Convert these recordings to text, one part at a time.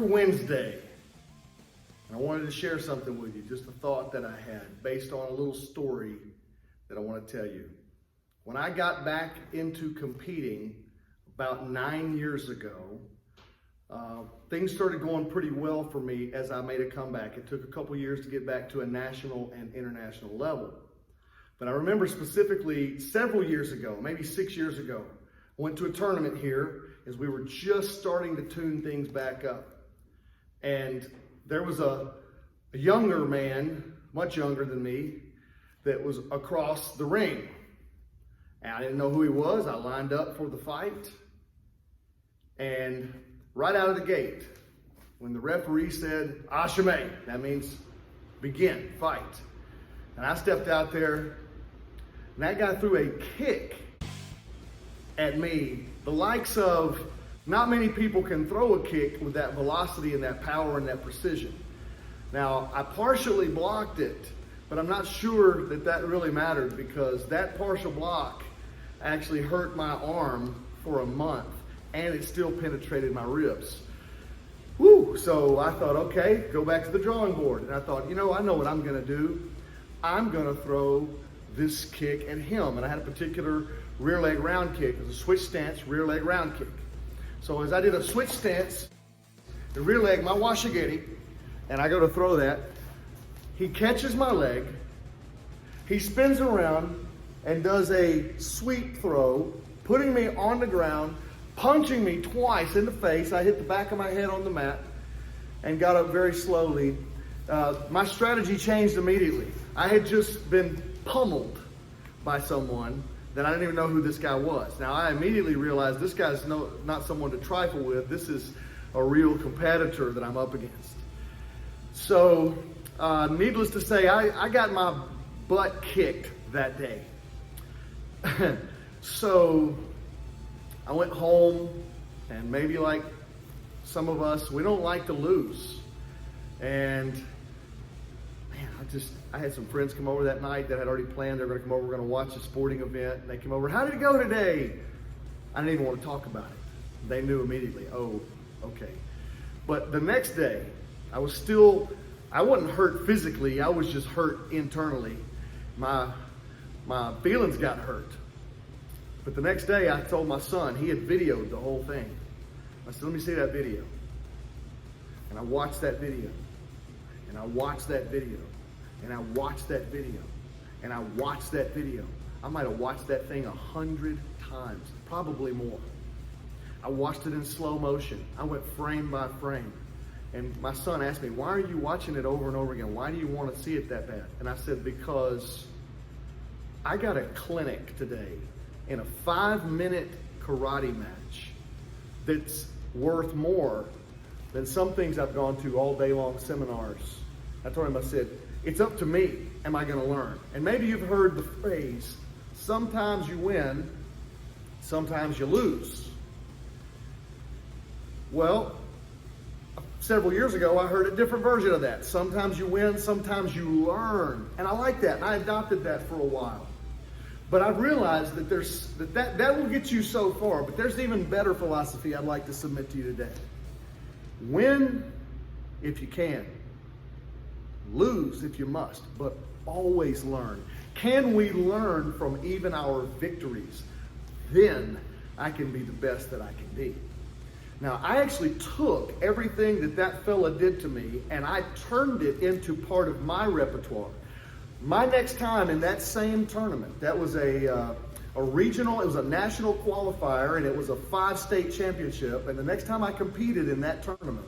We're Wednesday, and I wanted to share something with you, just a thought that I had based on a little story that I want to tell you. When I got back into competing about 9 years ago, things started going pretty well for me as I made a comeback. It took a couple years to get back to a national and international level. But I remember specifically several years ago, maybe 6 years ago, I went to a tournament here as we were just starting to tune things back up. And there was a younger man, much younger than me, that was across the ring. And I didn't know who he was. I lined up for the fight. And right out of the gate, when the referee said, Ashame, that means begin, fight. And I stepped out there, and that guy threw a kick at me, the likes of not many people can throw a kick with that velocity and that power and that precision. Now, I partially blocked it, but I'm not sure that that really mattered because that partial block actually hurt my arm for a month and it still penetrated my ribs. Woo! So I thought, okay, go back to the drawing board. And I thought, I know what I'm gonna do. I'm gonna throw this kick at him. And I had a particular rear leg round kick. It was a switch stance, rear leg round kick. So as I did a switch stance, the rear leg, my washigiri, and I go to throw that, he catches my leg, he spins around and does a sweep throw, putting me on the ground, punching me twice in the face. I hit the back of my head on the mat and got up very slowly. My strategy changed immediately. I had just been pummeled by someone that I didn't even know who this guy was. Now, I immediately realized this guy's not someone to trifle with. This is a real competitor that I'm up against. So, needless to say, I got my butt kicked that day. So, I went home, and maybe like some of us, we don't like to lose. And I had some friends come over that night that had already planned they were going to come over, we're going to watch a sporting event. And they came over, how did it go today? I didn't even want to talk about it. They knew immediately, oh, okay. But the next day, I wasn't hurt physically, I was just hurt internally. My feelings got hurt. But the next day, I told my son, he had videoed the whole thing. I said, let me see that video. And I watched that video. And I watched that video. And I watched that video. And I watched that video. I might have watched that thing 100 times, probably more. I watched it in slow motion. I went frame by frame. And my son asked me, why are you watching it over and over again? Why do you want to see it that bad? And I said, because I got a clinic today in a 5-minute karate match that's worth more than some things I've gone to all day long seminars. I told him, I said, it's up to me. Am I going to learn? And maybe you've heard the phrase, sometimes you win, sometimes you lose. Well, several years ago, I heard a different version of that. Sometimes you win, sometimes you learn. And I like that, and I adopted that for a while. But I've realized that that will get you so far, but there's even better philosophy I'd like to submit to you today. Win if you can. Lose if you must, but always learn. Can we learn from even our victories? Then I can be the best that I can be. Now, I actually took everything that fella did to me and I turned it into part of my repertoire. My next time in that same tournament, that was a regional, it was a national qualifier, and it was a 5-state championship. And the next time I competed in that tournament,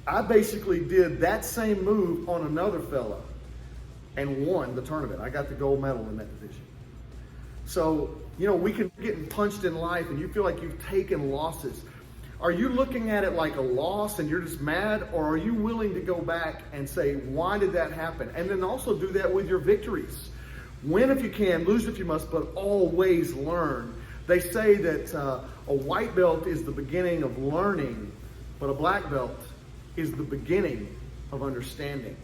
I basically did that same move on another fella and won the tournament. I got the gold medal in that division. So, we can get punched in life and you feel like you've taken losses. Are you looking at it like a loss and you're just mad, or are you willing to go back and say, why did that happen? And then also do that with your victories. Win if you can, lose if you must, but always learn. They say that a white belt is the beginning of learning, but a black belt is the beginning of understanding.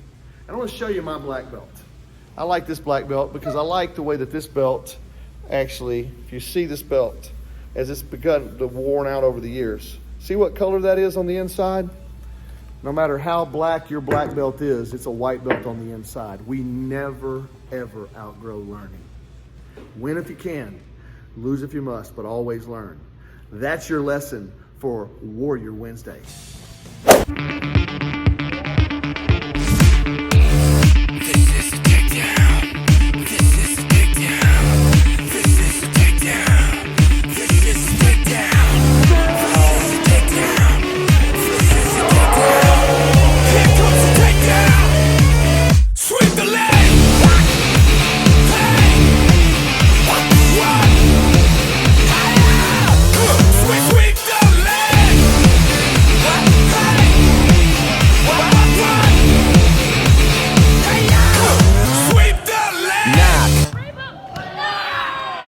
And I want to show you my black belt. I like this black belt because I like the way that this belt actually, if you see this belt, as it's begun to worn out over the years. See what color that is on the inside? No matter how black your black belt is, it's a white belt on the inside. We never, ever outgrow learning. Win if you can, lose if you must, but always learn. That's your lesson for Warrior Wednesday.